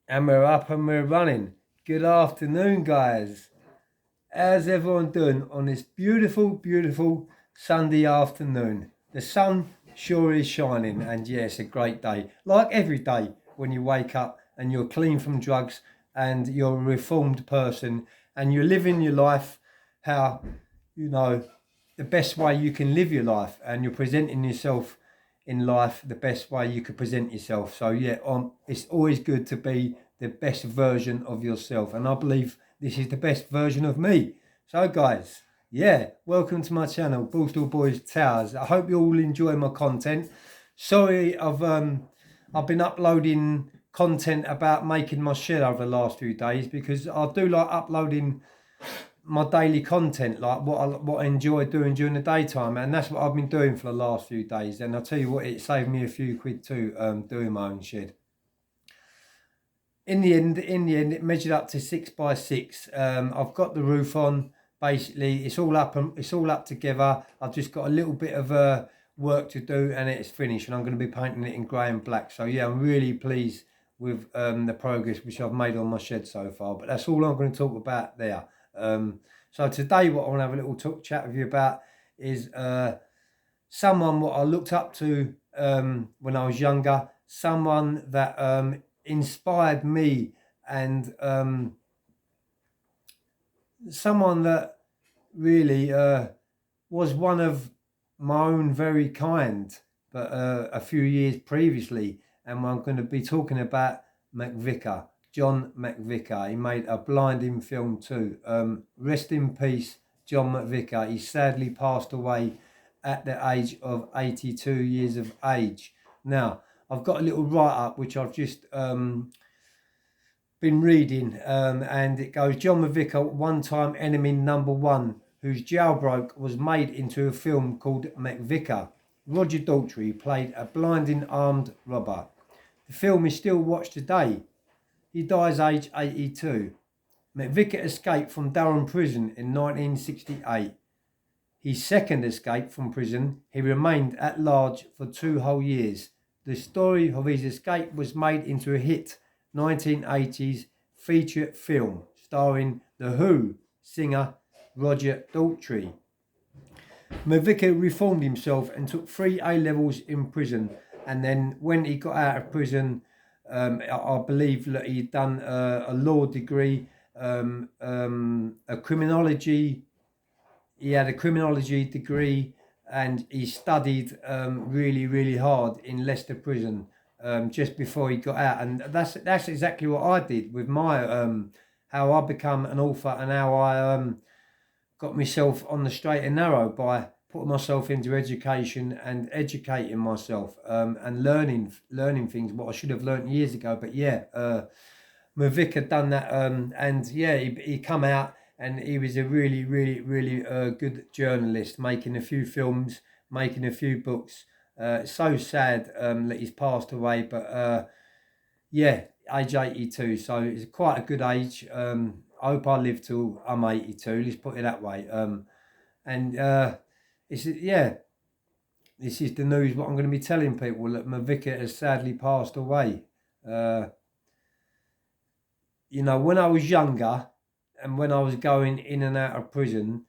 And we're up and we're running. Good afternoon, guys. How's everyone doing on this beautiful, beautiful Sunday afternoon? The sun sure is shining, and yeah, it's a great day. Like every day when you wake up and you're clean from drugs and you're a reformed person and you're living your life how, you know, the best way you can live your life, and you're presenting yourself in life the best way you could present yourself. So yeah, it's always good to be the best version of yourself, and I believe this is the best version of me. So guys, yeah, welcome to my channel, Boostal Boys Towers. I hope you all enjoy my content. Sorry, I've been uploading content about making my shed over the last few days, because I do like uploading my daily content, like what I enjoy doing during the daytime, and that's what I've been doing for the last few days. And I'll tell you what, it saved me a few quid too, doing my own shed. In the end, it measured up to 6 by 6. I've got the roof on. Basically, it's all up and it's all up together. I've just got a little bit of work to do, and it's finished. And I'm going to be painting it in grey and black. So yeah, I'm really pleased with the progress which I've made on my shed so far. But that's all I'm going to talk about there. So today, what I want to have a little chat with you about is someone what I looked up to when I was younger, someone that inspired me, and someone that really was one of my own very kind, but a few years previously. And I'm going to be talking about McVicar, John McVicar. He made a blinding film too. Rest in peace, John McVicar. He sadly passed away at the age of 82 years of age. Now, I've got a little write-up which I've just been reading, and it goes, John McVicar, one-time enemy number one, whose jailbreak was made into a film called McVicar. Roger Daltrey played a blinding armed robber. The film is still watched today. He dies aged 82. McVicar escaped from Durham Prison in 1968. His second escape from prison, he remained at large for 2 whole years. The story of his escape was made into a hit 1980s feature film starring The Who singer Roger Daltrey. McVicar reformed himself and took 3 A-levels in prison, and then when he got out of prison, I believe that he'd done a law degree, a criminology. He had a criminology degree, and he studied really, really hard in Leicester Prison just before he got out. And that's exactly what I did with my how I become an author, and how I got myself on the straight and narrow by putting myself into education and educating myself, and learning things what I should have learned years ago. But yeah, McVicar done that, and yeah, he come out, and he was a really, really, really good journalist, making a few films, making a few books. It's so sad that he's passed away, but yeah, age 82, so it's quite a good age. I hope I live till I'm 82, let's put it that way. And it's, yeah, this is the news what I'm going to be telling people, that McVicar has sadly passed away. You know, when I was younger and when I was going in and out of prison,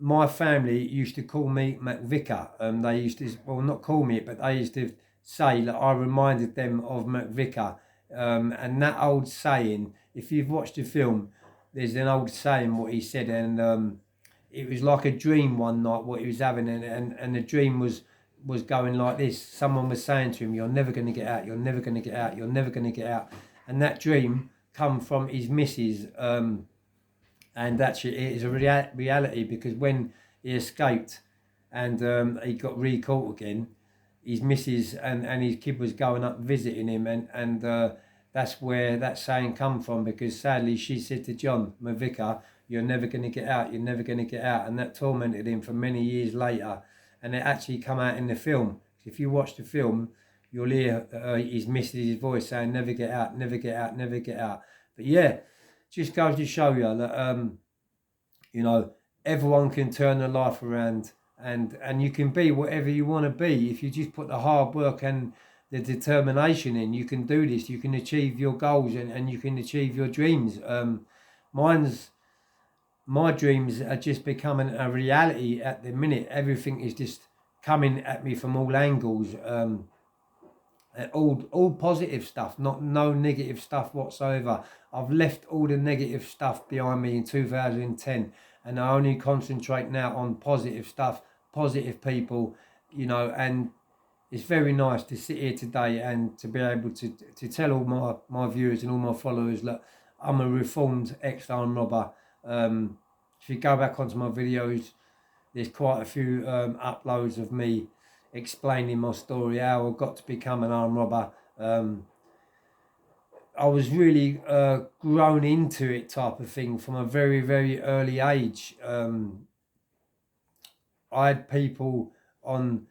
my family used to call me McVicar. They used to, well, not call me it, but they used to say that I reminded them of McVicar. And that old saying, if you've watched the film, there's an old saying what he said, and it was like a dream one night what he was having, and the dream was going like this. Someone was saying to him, "You're never going to get out. You're never going to get out. You're never going to get out." And that dream come from his missus, and actually it is a reality, because when he escaped and he got recaught again, his missus and his kid was going up visiting him, and that's where that saying come from, because sadly she said to John McVicar, "You're never going to get out, you're never going to get out," and that tormented him for many years later. And it actually come out in the film. If you watch the film, you'll hear his missus' voice saying, "Never get out, never get out, never get out." But yeah, just goes to show you that you know, everyone can turn their life around, and you can be whatever you want to be if you just put the hard work and the determination in. You can do this, you can achieve your goals, and you can achieve your dreams. My dreams are just becoming a reality at the minute. Everything is just coming at me from all angles. All positive stuff, no negative stuff whatsoever. I've left all the negative stuff behind me in 2010, and I only concentrate now on positive stuff, positive people, and it's very nice to sit here today and to be able to tell all my viewers and all my followers that I'm a reformed ex-armed robber. If you go back onto my videos, there's quite a few uploads of me explaining my story, how I got to become an armed robber. I was really grown into it type of thing from a very, very early age. I had people on,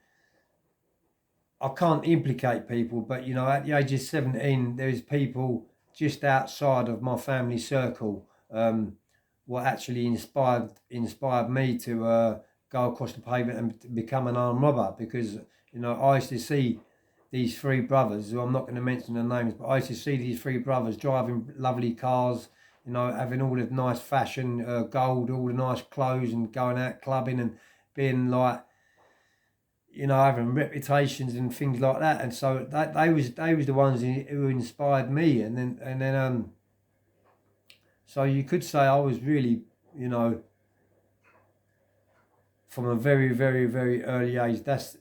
I can't implicate people, but at the age of 17, there's people just outside of my family circle what actually inspired me to go across the pavement and become an armed robber, because I used to see these three brothers, who I'm not going to mention their names, but I used to see these three brothers driving lovely cars, having all the nice fashion, gold, all the nice clothes, and going out clubbing and being like, having reputations and things like that. And so they was the ones who inspired me. And then so you could say I was really, from a very, very, very early age, that's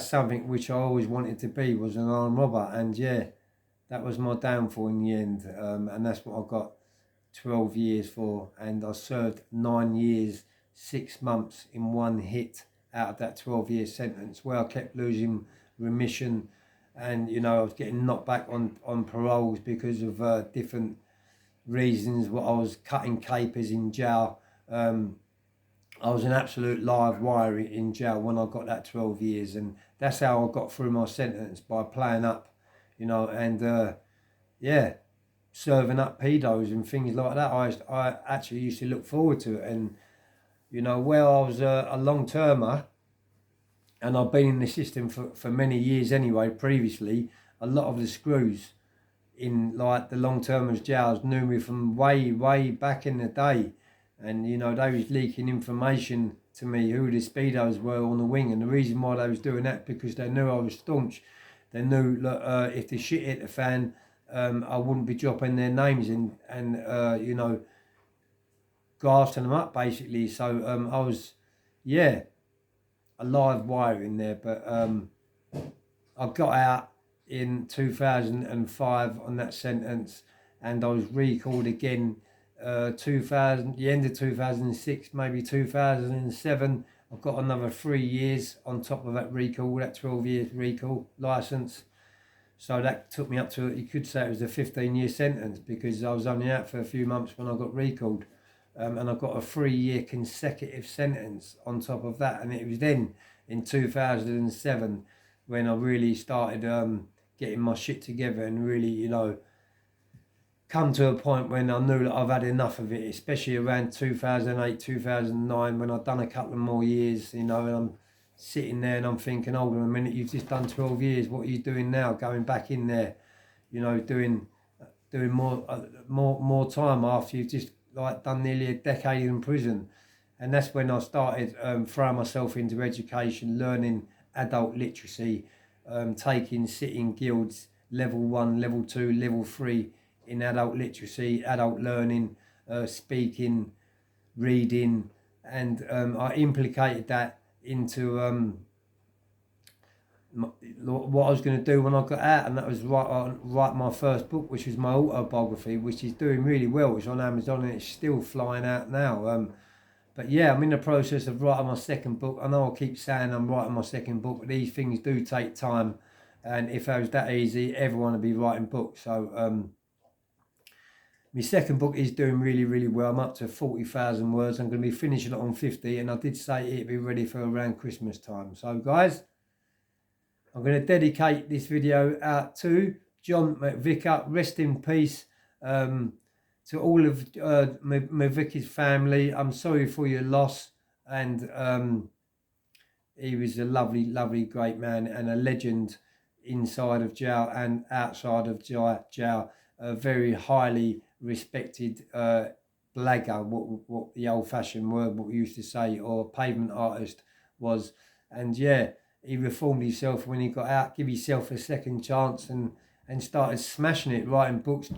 something which I always wanted to be, was an armed robber. And yeah, that was my downfall in the end. And that's what I got 12 years for. And I served 9 years, 6 months in one hit out of that 12-year sentence, where I kept losing remission, and I was getting knocked back on paroles because of different reasons. What I was cutting capers in jail. I was an absolute live wire in jail when I got that 12 years, and that's how I got through my sentence, by playing up, and yeah, serving up pedos and things like that. I actually used to look forward to it. And where I was a long-termer, and I've been in the system for many years anyway, previously, a lot of the screws in like the long-termers jails knew me from way, way back in the day. And, they was leaking information to me who the speedos were on the wing. And the reason why they was doing that, because they knew I was staunch. They knew that if the shit hit the fan, I wouldn't be dropping their names and grasping them up, basically. So I was, yeah, a live wire in there. But I got out in 2005 on that sentence, and I was recalled again the end of 2006, maybe 2007. I've got another 3 years on top of that recall, that 12 years recall licence. So that took me up to, you could say it was a 15-year sentence, because I was only out for a few months when I got recalled. And I got a 3-year consecutive sentence on top of that. And it was then in 2007 when I really started getting my shit together and really, come to a point when I knew that I've had enough of it, especially around 2008, 2009, when I'd done a couple of more years, and I'm sitting there and I'm thinking, hold on a minute, you've just done 12 years, what are you doing now? Going back in there, doing more time after you've just like done nearly a decade in prison. And that's when I started throwing myself into education, learning adult literacy, taking sitting guilds, level 1, level 2, level 3 in adult literacy, adult learning, speaking, reading, and I implicated that into what I was going to do when I got out, and that was write my first book, which was my autobiography, which is doing really well. It's on Amazon and it's still flying out now. But yeah, I'm in the process of writing my second book. I know I keep saying I'm writing my second book, but these things do take time, and if it was that easy, everyone would be writing books. So my second book is doing really, really well. I'm up to 40,000 words. I'm going to be finishing it on 50, and I did say it'd be ready for around Christmas time. So guys, I'm going to dedicate this video out to John McVicar. Rest in peace to all of McVicar's family. I'm sorry for your loss, and he was a lovely, lovely, great man and a legend inside of jail and outside of jail. A very highly respected blagger, what the old-fashioned word, what we used to say, or pavement artist was. And yeah, he reformed himself when he got out, give himself a second chance, and started smashing it, writing books,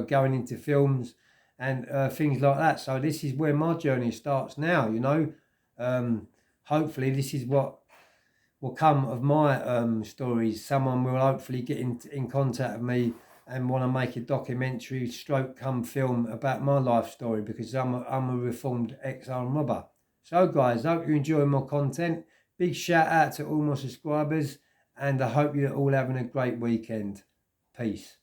going into films, and things like that. So this is where my journey starts now, you know. Hopefully this is what will come of my stories. Someone will hopefully get in contact with me and want to make a documentary stroke come film about my life story, because I'm a reformed ex-armed robber. So guys, I hope you enjoy my content. Big shout out to all my subscribers, and I hope you're all having a great weekend. Peace.